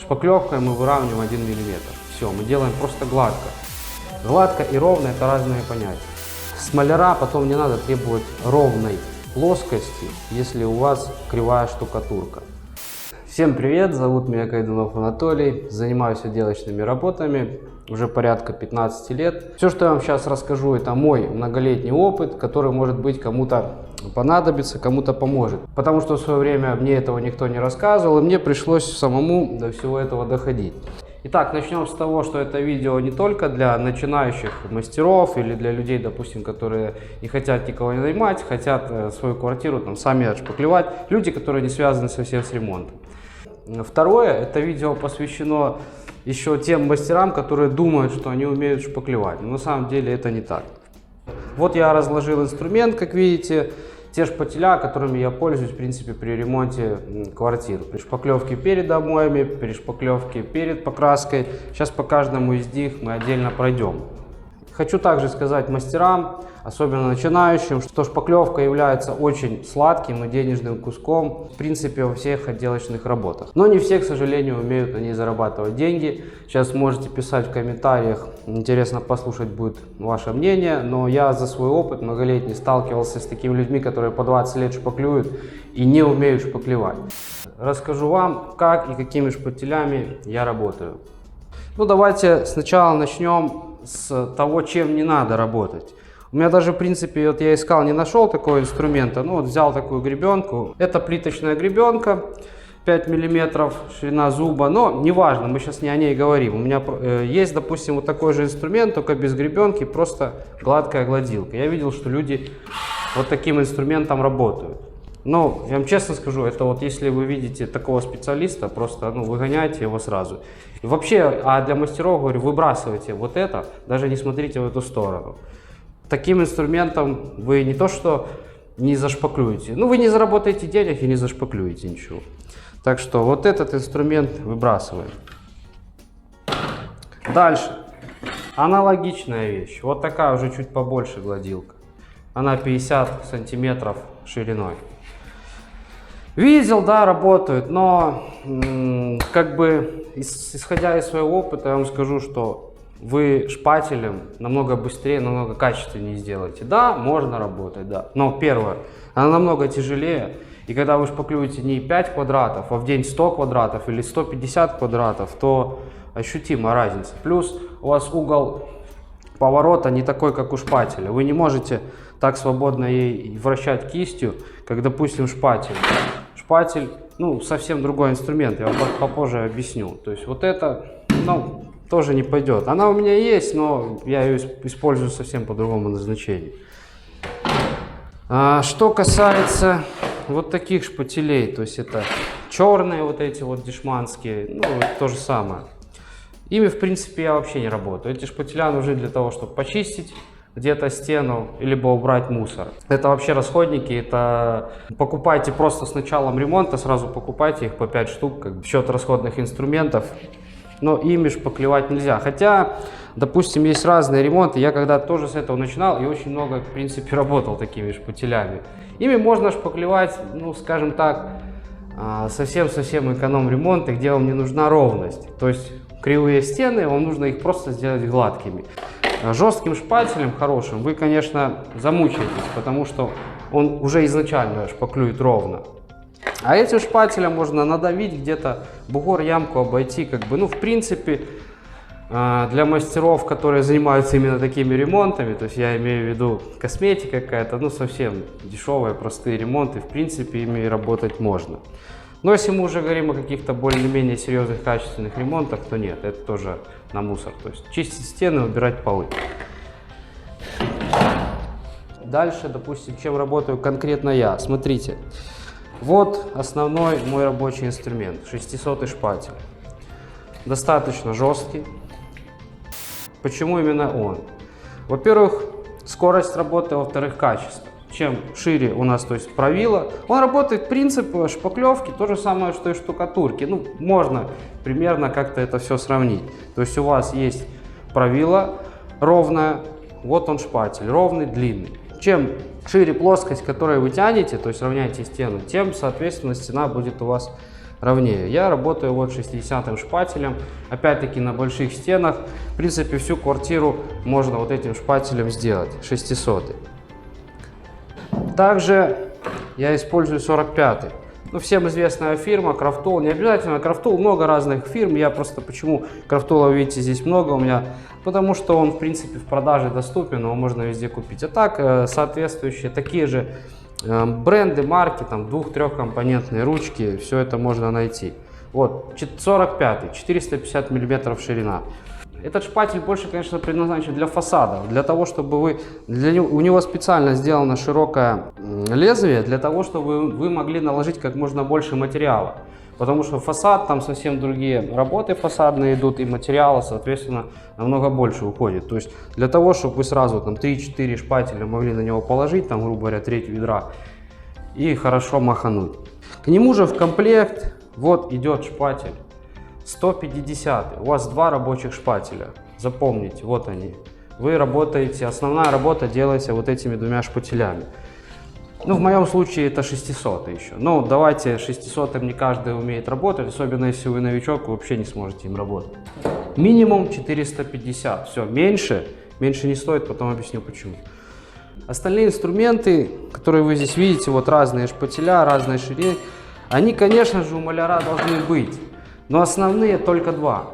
Шпаклевкой мы выравниваем 1 мм. Все, мы делаем просто гладко. Гладко и ровно — это разные понятия. С маляра потом не надо требовать ровной плоскости, если у вас кривая штукатурка. Всем привет, зовут меня Кайдунов Анатолий, занимаюсь отделочными работами уже порядка 15 лет. Все, что я вам сейчас расскажу, это мой многолетний опыт, который, может быть, кому-то понадобится, кому-то поможет. Потому что в свое время мне этого никто не рассказывал, и мне пришлось самому до всего этого доходить. Итак, начнем с того, что это видео не только для начинающих мастеров или для людей, допустим, которые не хотят никого нанимать, хотят свою квартиру там сами отшпаклевать, люди, которые не связаны совсем с ремонтом. Второе, это видео посвящено еще тем мастерам, которые думают, что они умеют шпаклевать, но на самом деле это не так. Вот я разложил инструмент, как видите, те шпателя, которыми я пользуюсь, в принципе, при ремонте квартир. При шпаклевке перед обоями, при шпаклевке перед покраской. Сейчас по каждому из них мы отдельно пройдем. Хочу также сказать мастерам, особенно начинающим, что шпаклевка является очень сладким и денежным куском, в принципе, во всех отделочных работах. Но не все, к сожалению, умеют на ней зарабатывать деньги. Сейчас можете писать в комментариях, интересно послушать будет ваше мнение, но я за свой опыт многолетний сталкивался с такими людьми, которые по 20 лет шпаклюют и не умеют шпаклевать. Расскажу вам, как и какими шпателями я работаю. Ну, давайте сначала начнем с того, чем не надо работать. У меня даже, в принципе, вот я искал, не нашел такого инструмента, ну вот взял такую гребенку. Это плиточная гребенка, 5 мм ширина зуба, но неважно, мы сейчас не о ней говорим. У меня есть, допустим, вот такой же инструмент, только без гребенки, просто гладкая гладилка. Я видел, что люди вот таким инструментом работают. Но я вам честно скажу, это вот если вы видите такого специалиста, просто выгоняйте его сразу. И вообще, а для мастеров, говорю, выбрасывайте вот это, даже не смотрите в эту сторону. Таким инструментом вы не то что не зашпаклюете, ну вы не заработаете денег и не зашпаклюете ничего. Так что вот этот инструмент выбрасываем. Дальше. Аналогичная вещь. Вот такая уже чуть побольше гладилка. Она 50 сантиметров шириной. Видел, да, работают, но как бы исходя из своего опыта, я вам скажу, что вы шпателем намного быстрее, намного качественнее сделаете. Да, можно работать, да, но первое, она намного тяжелее, и когда вы шпаклюете не 5 квадратов, а в день 100 квадратов или 150 квадратов, то ощутима разница. Плюс у вас угол поворота не такой, как у шпателя. Вы не можете так свободно ей вращать кистью, как, допустим, шпатель. Шпатель, ну, совсем другой инструмент, я вам попозже объясню. То есть вот это, ну, тоже не пойдет. Она у меня есть, но я ее использую совсем по другому назначению. Что касается вот таких шпателей, то есть это черные вот эти вот дешманские, ну, то же самое. Ими, в принципе, я вообще не работаю. Эти шпателя нужны для того, чтобы почистить где-то стену, либо убрать мусор. Это вообще расходники, это покупайте просто с началом ремонта, сразу покупайте их по 5 штук, как бы, в счет расходных инструментов. Но ими шпаклевать нельзя. Хотя, допустим, есть разные ремонты. Я когда тоже с этого начинал и очень много, в принципе, работал такими шпателями. Ими можно шпаклевать, ну, скажем так, совсем-совсем эконом-ремонты, где вам не нужна ровность. То есть кривые стены, вам нужно их просто сделать гладкими. Жестким шпателем, хорошим, вы, конечно, замучаетесь, потому что он уже изначально шпаклюет ровно. А этим шпателем можно надавить где-то, бугор, ямку обойти, как бы, ну, в принципе, для мастеров, которые занимаются именно такими ремонтами, то есть я имею в виду косметика какая-то, ну, совсем дешевые, простые ремонты, в принципе, ими работать можно. Но если мы уже говорим о каких-то более-менее серьезных, качественных ремонтах, то нет, это тоже на мусор. То есть чистить стены, убирать полы. Дальше, допустим, чем работаю конкретно я. Смотрите, вот основной мой рабочий инструмент, 600-й шпатель. Достаточно жесткий. Почему именно он? Во-первых, скорость работы, во-вторых, качество. Чем шире у нас, то есть, правило, он работает принцип шпаклевки, то же самое, что и штукатурки. Ну, можно примерно как-то это все сравнить. То есть у вас есть правило ровное, вот он шпатель, ровный, длинный. Чем шире плоскость, которую вы тянете, то есть равняете стену, тем, соответственно, стена будет у вас ровнее. Я работаю вот 60-м шпателем, опять-таки на больших стенах. В принципе, всю квартиру можно вот этим шпателем сделать, 600-й. Также я использую 45-й. Ну, всем известная фирма Крафтол. Не обязательно Крафтол, много разных фирм. Я просто почему Крафтола, видите, здесь много у меня. Потому что он, в принципе, в продаже доступен, его можно везде купить. А так, соответствующие такие же бренды, марки, там 2-3-компонентные ручки, все это можно найти. Вот, 45-й, 450 мм ширина. Этот шпатель больше, конечно, предназначен для фасадов, для того, чтобы у него специально сделано широкое лезвие, для того, чтобы вы могли наложить как можно больше материала. Потому что фасад, там совсем другие работы фасадные идут, и материала, соответственно, намного больше уходит. То есть для того, чтобы вы сразу там 3-4 шпателя могли на него положить, там, грубо говоря, треть ведра, и хорошо махануть. К нему же в комплект вот идет шпатель 150. У вас 2 рабочих шпателя. Запомните, вот они. Вы работаете, основная работа делается вот этими 2 шпателями. Ну, в моем случае это 600 еще. Но давайте 600 не каждый умеет работать, особенно если вы новичок, вы вообще не сможете им работать. Минимум 450. Все, меньше не стоит, потом объясню почему. Остальные инструменты, которые вы здесь видите, вот разные шпателя, разные ширины, они, конечно же, у маляра должны быть. Но основные только 2.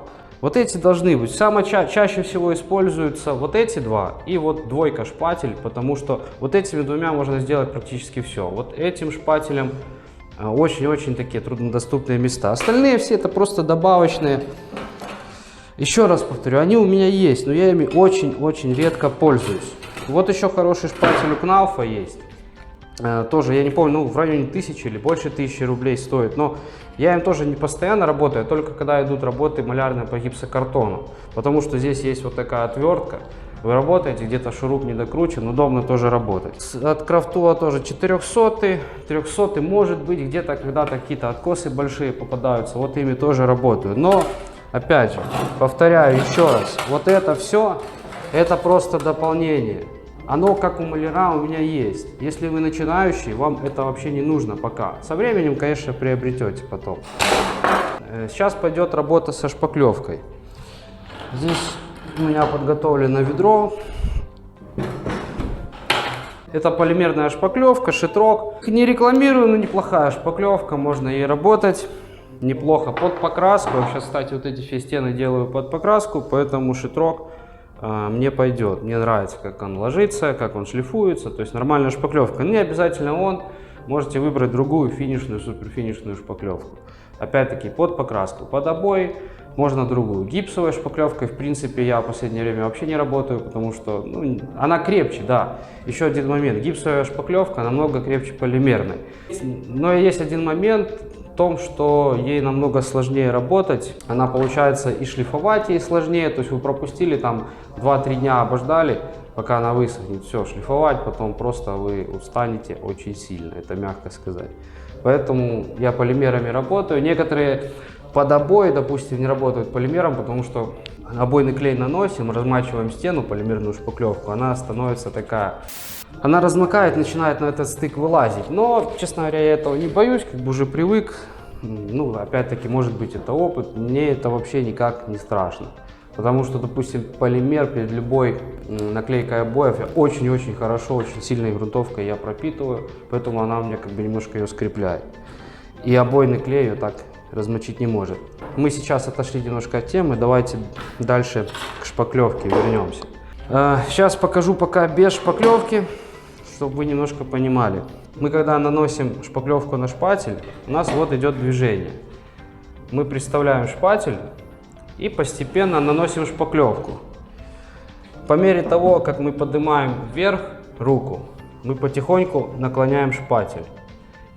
Вот эти должны быть. Самое чаще всего используются вот эти 2 и вот 2 шпатель, потому что вот этими 2 можно сделать практически все. Вот этим шпателем очень-очень такие труднодоступные места. Остальные все это просто добавочные. Еще раз повторю, они у меня есть, но я ими очень-очень редко пользуюсь. Вот еще хороший шпатель у Кнауфа есть. Тоже, я не помню, ну, в районе 1000 или больше 1000 рублей стоит, но я им тоже не постоянно работаю, а только когда идут работы малярные по гипсокартону, потому что здесь есть вот такая отвертка, вы работаете, где-то шуруп не докручен, удобно тоже работать. От Крафтола тоже 400, 300 может быть, где-то когда-то какие-то откосы большие попадаются, вот ими тоже работаю, но, опять же, повторяю еще раз, вот это все, это просто дополнение. Оно, как у маляра, у меня есть. Если вы начинающий, вам это вообще не нужно пока. Со временем, конечно, приобретете потом. Сейчас пойдет работа со шпаклевкой. Здесь у меня подготовлено ведро. Это полимерная шпаклевка, шитрок. Не рекламирую, но неплохая шпаклевка, можно ей работать. Неплохо под покраску. Сейчас, кстати, вот эти все стены делаю под покраску, поэтому шитрок мне пойдет. Мне нравится, как он ложится, как он шлифуется. То есть нормальная шпаклевка. Не обязательно он. Можете выбрать другую финишную, суперфинишную шпаклевку. Опять-таки под покраску, под обои. Можно другую. Гипсовой шпаклевкой, в принципе, я в последнее время вообще не работаю, потому что она крепче, да. Еще один момент. Гипсовая шпаклевка намного крепче полимерной. Но есть один момент в том, что ей намного сложнее работать. Она, получается, и шлифовать ей сложнее. То есть вы пропустили там 2-3 дня, обождали, пока она высохнет. Все, шлифовать потом просто вы устанете очень сильно, это мягко сказать. Поэтому я полимерами работаю. Некоторые под обои, допустим, не работают полимером, потому что обойный клей наносим, размачиваем стену, полимерную шпаклевку, она становится такая, она размокает, начинает на этот стык вылазить. Но, честно говоря, я этого не боюсь, как бы уже привык. Ну, опять-таки, может быть, это опыт, мне это вообще никак не страшно. Потому что, допустим, полимер перед любой наклейкой обоев я очень-очень хорошо, очень сильной грунтовкой я пропитываю, поэтому она у меня как бы немножко ее скрепляет. И обойный клей ее так размочить не может. Мы сейчас отошли немножко от темы, давайте дальше к шпаклевке вернемся. Сейчас покажу пока без шпаклевки, чтобы вы немножко понимали. Мы когда наносим шпаклевку на шпатель, у нас вот идет движение. Мы представляем шпатель и постепенно наносим шпаклевку. По мере того, как мы поднимаем вверх руку, мы потихоньку наклоняем шпатель.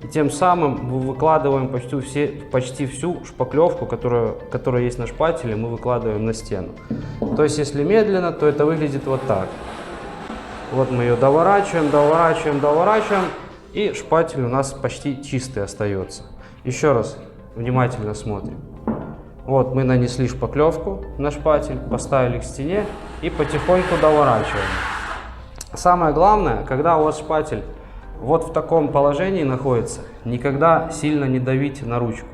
И тем самым мы выкладываем почти всю шпаклевку, которая есть на шпателе, мы выкладываем на стену. То есть, если медленно, то это выглядит вот так. Вот мы ее доворачиваем, доворачиваем, доворачиваем, и шпатель у нас почти чистый остается. Еще раз внимательно смотрим. Вот мы нанесли шпаклевку на шпатель, поставили к стене и потихоньку доворачиваем. Самое главное, когда у вас шпатель вот в таком положении находится, никогда сильно не давите на ручку.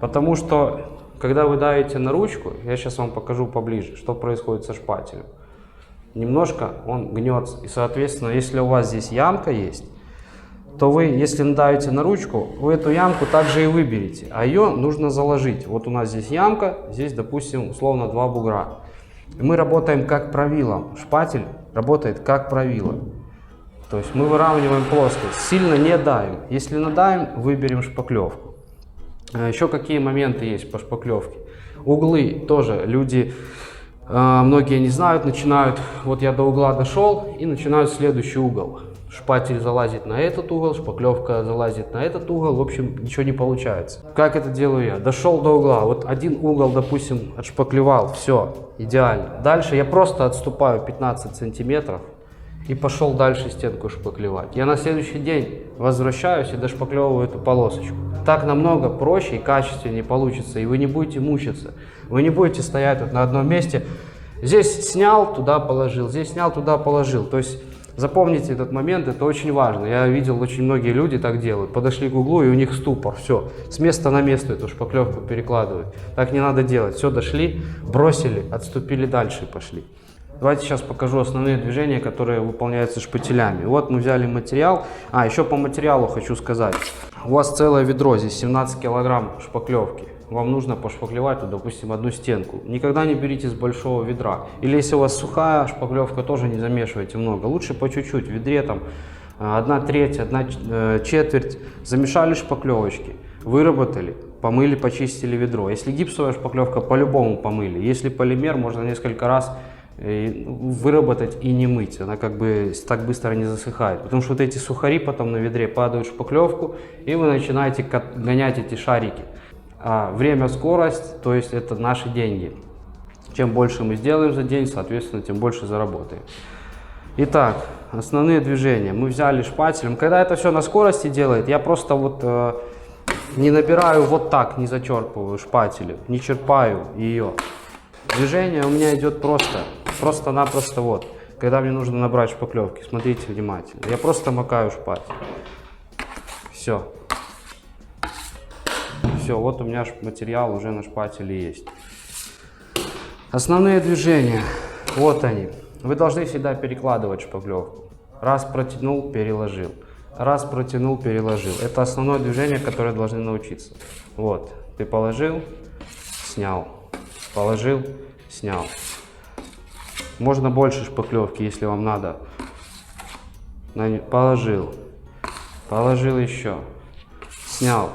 Потому что, когда вы давите на ручку, я сейчас вам покажу поближе, что происходит со шпателем. Немножко он гнется. И, соответственно, если у вас здесь ямка есть, то вы, если надавите на ручку, вы эту ямку также и выберете. А ее нужно заложить. Вот у нас здесь ямка, здесь, допустим, условно 2 бугра. И мы работаем как правилом. Шпатель работает как правило. То есть мы выравниваем плоскость, сильно не давим. Если надавим, выберем шпаклевку. Еще какие моменты есть по шпаклевке? Углы тоже люди, многие не знают, начинают, вот я до угла дошел и начинают следующий угол. Шпатель залазит на этот угол, шпаклевка залазит на этот угол, в общем, ничего не получается. Как это делаю я? Дошел до угла, вот один угол, допустим, отшпаклевал, все, идеально. Дальше я просто отступаю 15 сантиметров и пошел дальше стенку шпаклевать. Я на следующий день возвращаюсь и дошпаклевываю эту полосочку. Так намного проще и качественнее получится, и вы не будете мучиться. Вы не будете стоять вот на одном месте, здесь снял, туда положил, здесь снял, туда положил. То есть запомните этот момент, это очень важно. Я видел, очень многие люди так делают. Подошли к углу, и у них ступор. Все, с места на место эту шпаклевку перекладывают. Так не надо делать. Все, дошли, бросили, отступили дальше и пошли. Давайте сейчас покажу основные движения, которые выполняются шпателями. Вот мы взяли материал. Еще по материалу хочу сказать. У вас целое ведро, здесь 17 килограмм шпаклевки. Вам нужно пошпаклевать, допустим, одну стенку. Никогда не берите с большого ведра. Или если у вас сухая шпаклевка, тоже не замешивайте много. Лучше по чуть-чуть. В ведре там 1/3, 1/4. Замешали шпаклевочки, выработали, помыли, почистили ведро. Если гипсовая шпаклевка, по-любому помыли. Если полимер, можно несколько раз выработать и не мыть. Она как бы так быстро не засыхает. Потому что вот эти сухари потом на ведре падают в шпаклевку, и вы начинаете гонять эти шарики. Время, скорость, то есть это наши деньги. Чем больше мы сделаем за день, соответственно, тем больше заработаем. Итак, основные движения. Мы взяли шпателем. Когда это все на скорости делает, я просто вот не набираю вот так, не зачерпываю шпателем, не черпаю ее. Движение у меня идет просто-напросто вот. Когда мне нужно набрать шпаклевки, смотрите внимательно. Я просто макаю шпатель. Все. Все, вот у меня материал уже на шпателе есть. Основные движения, вот они. Вы должны всегда перекладывать шпаклевку. Раз протянул, переложил. Раз протянул, переложил. Это основное движение, которое должны научиться. Вот, ты положил, снял. Положил, снял. Можно больше шпаклевки, если вам надо. Положил. Положил еще. Снял.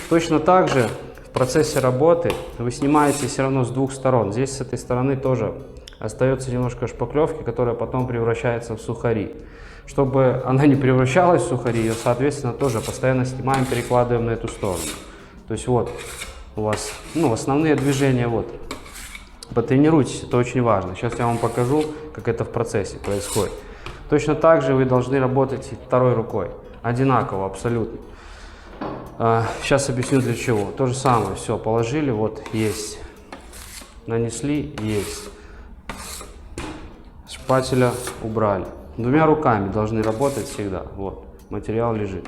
Точно так же в процессе работы вы снимаете все равно с двух сторон. Здесь с этой стороны тоже остается немножко шпаклевки, которая потом превращается в сухари. Чтобы она не превращалась в сухари, ее, соответственно, тоже постоянно снимаем, перекладываем на эту сторону. То есть вот у вас основные движения. Вот. Потренируйтесь, это очень важно. Сейчас я вам покажу, как это в процессе происходит. Точно так же вы должны работать второй рукой. Одинаково, абсолютно. Сейчас объясню для чего. То же самое, все, положили, вот, есть. Нанесли, есть. Шпателя убрали. Двумя руками должны работать всегда. Вот, материал лежит.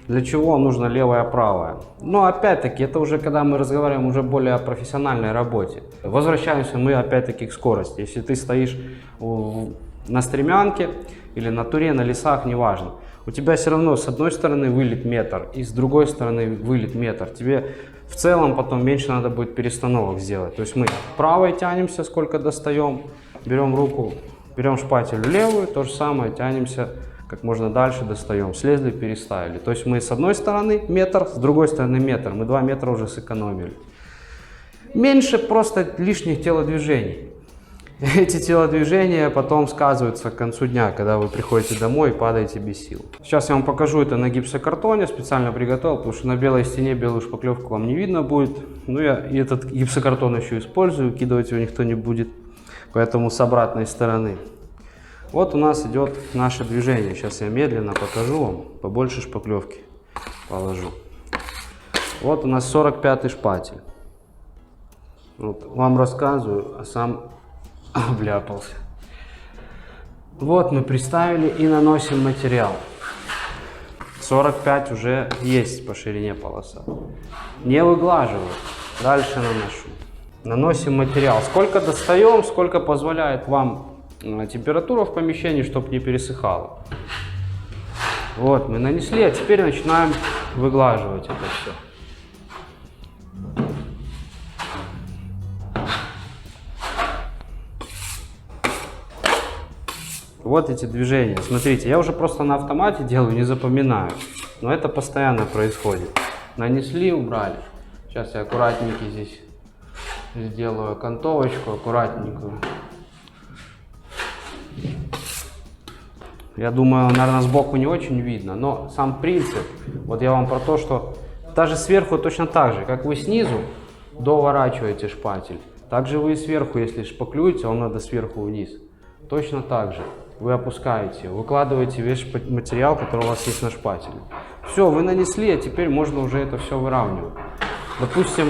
Для чего нужно левая, правая? Но опять-таки, это уже когда мы разговариваем уже более о профессиональной работе. Возвращаемся мы опять-таки к скорости. Если ты стоишь на стремянке или на туре, на лесах, неважно. У тебя все равно с одной стороны вылет метр и с другой стороны вылет метр. Тебе в целом потом меньше надо будет перестановок сделать. То есть мы правой тянемся, сколько достаем, берем руку, берем шпатель левую, то же самое тянемся как можно дальше, достаем. Слезли, переставили. То есть мы с одной стороны метр, с другой стороны метр. Мы 2 метра уже сэкономили. Меньше просто лишних телодвижений. Эти телодвижения потом сказываются к концу дня, когда вы приходите домой и падаете без сил. Сейчас я вам покажу это на гипсокартоне, специально приготовил, потому что на белой стене белую шпаклевку вам не видно будет. Но я и этот гипсокартон еще использую, кидывать его никто не будет, поэтому с обратной стороны. Вот у нас идет наше движение. Сейчас я медленно покажу вам, побольше шпаклевки положу. Вот у нас 45-й шпатель. Вот, вам рассказываю, а сам вляпался. Вот мы приставили и наносим материал. 45 уже есть по ширине полоса. Не выглаживаю. Дальше наношу. Наносим материал. Сколько достаем, сколько позволяет вам температура в помещении, чтобы не пересыхало. Вот, мы нанесли, а теперь начинаем выглаживать это все. Вот эти движения. Смотрите, я уже просто на автомате делаю, не запоминаю. Но это постоянно происходит. Нанесли, убрали. Сейчас я аккуратненько здесь сделаю окантовочку, аккуратненькую. Я думаю, наверное, сбоку не очень видно, но сам принцип, вот я вам про то, что даже сверху точно так же, как вы снизу доворачиваете шпатель, так же вы и сверху, если шпаклюете, вам надо сверху вниз. Точно так же вы опускаете, выкладываете весь материал, который у вас есть на шпателе. Все, вы нанесли, а теперь можно уже это все выравнивать. Допустим,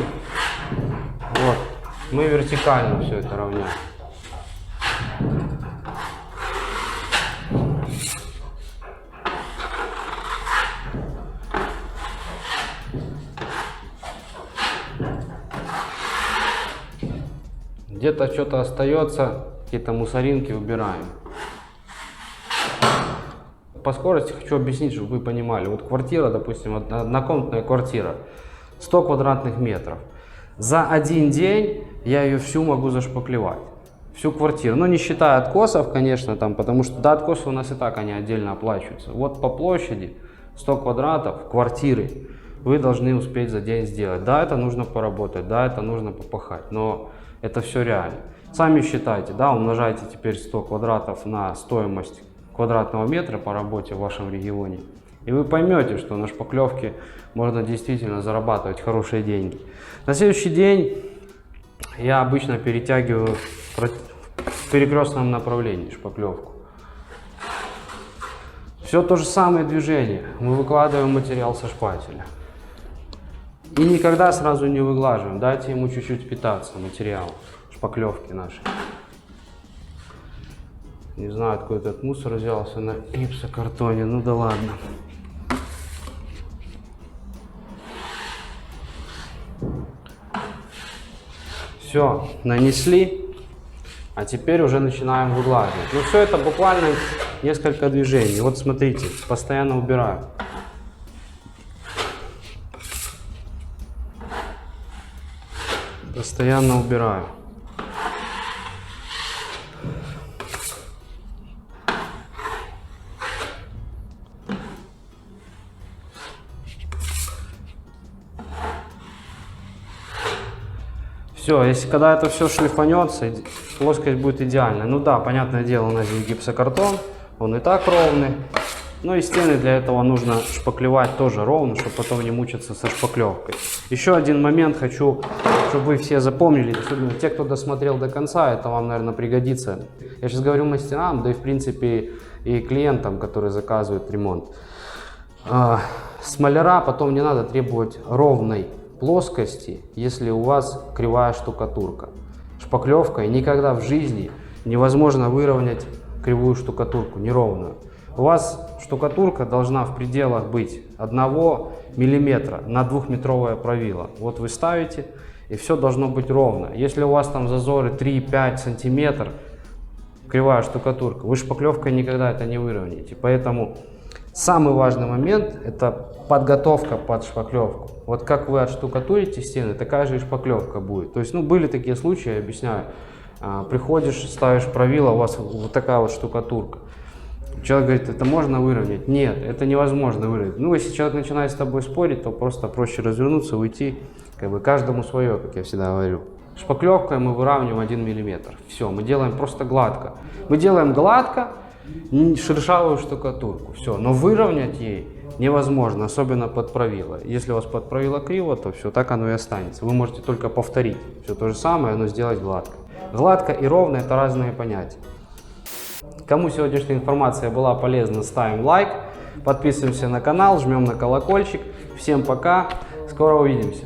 вот, мы вертикально все это равняем. Где-то что-то остается, какие-то мусоринки убираем. По скорости хочу объяснить, чтобы вы понимали. Вот квартира, допустим, однокомнатная квартира, 100 квадратных метров. За один день я ее всю могу зашпаклевать. Всю квартиру. Но не считая откосов, конечно, там, потому что до откоса у нас и так они отдельно оплачиваются. Вот по площади 100 квадратов квартиры вы должны успеть за день сделать. Да, это нужно поработать, да, это нужно попахать, но это все реально. Сами считайте, да, умножайте теперь 100 квадратов на стоимость квадратного метра по работе в вашем регионе. И вы поймете, что на шпаклевке можно действительно зарабатывать хорошие деньги. На следующий день я обычно перетягиваю в перекрестном направлении шпаклевку. Все то же самое движение. Мы выкладываем материал со шпателя. И никогда сразу не выглаживаем. Дайте ему чуть-чуть питаться, материал шпаклевки нашей. Не знаю, откуда этот мусор взялся на гипсокартоне. Ну да ладно. Все, нанесли. А теперь уже начинаем выглаживать. Ну все это буквально несколько движений. Вот смотрите, постоянно убираю. Постоянно убираю. Все, если когда это все шлифанется, плоскость будет идеальная. Ну да, понятное дело, у нас здесь гипсокартон, он и так ровный. Ну и стены для этого нужно шпаклевать тоже ровно, чтобы потом не мучиться со шпаклевкой. Еще один момент хочу, чтобы вы все запомнили, особенно те, кто досмотрел до конца, это вам, наверное, пригодится. Я сейчас говорю мастерам, да и в принципе и клиентам, которые заказывают ремонт. С маляра потом не надо требовать ровной плоскости, если у вас кривая штукатурка. Шпаклевкой никогда в жизни невозможно выровнять кривую штукатурку, неровную. У вас штукатурка должна в пределах быть 1 мм на 2-метровое правило. Вот вы ставите, и все должно быть ровно. Если у вас там зазоры 3-5 сантиметров, кривая штукатурка, вы шпаклевкой никогда это не выровняете. Поэтому самый важный момент – это подготовка под шпаклевку. Вот как вы отштукатурите стены, такая же и шпаклевка будет. То есть, ну, были такие случаи, я объясняю. Приходишь, ставишь правило, у вас вот такая вот штукатурка. Человек говорит, это можно выровнять? Нет, это невозможно выровнять. Ну, если человек начинает с тобой спорить, то просто проще развернуться, уйти. Как бы каждому свое, как я всегда говорю. Шпаклевкой мы выравниваем 1 мм. Все, мы делаем просто гладко. Мы делаем гладко шершавую штукатурку. Все, но выровнять ей невозможно, особенно под правило. Если у вас под правило криво, то все, так оно и останется. Вы можете только повторить все то же самое, но сделать гладко. Гладко и ровно – это разные понятия. Кому сегодняшняя информация была полезна, ставим лайк, подписываемся на канал, жмем на колокольчик. Всем пока, скоро увидимся.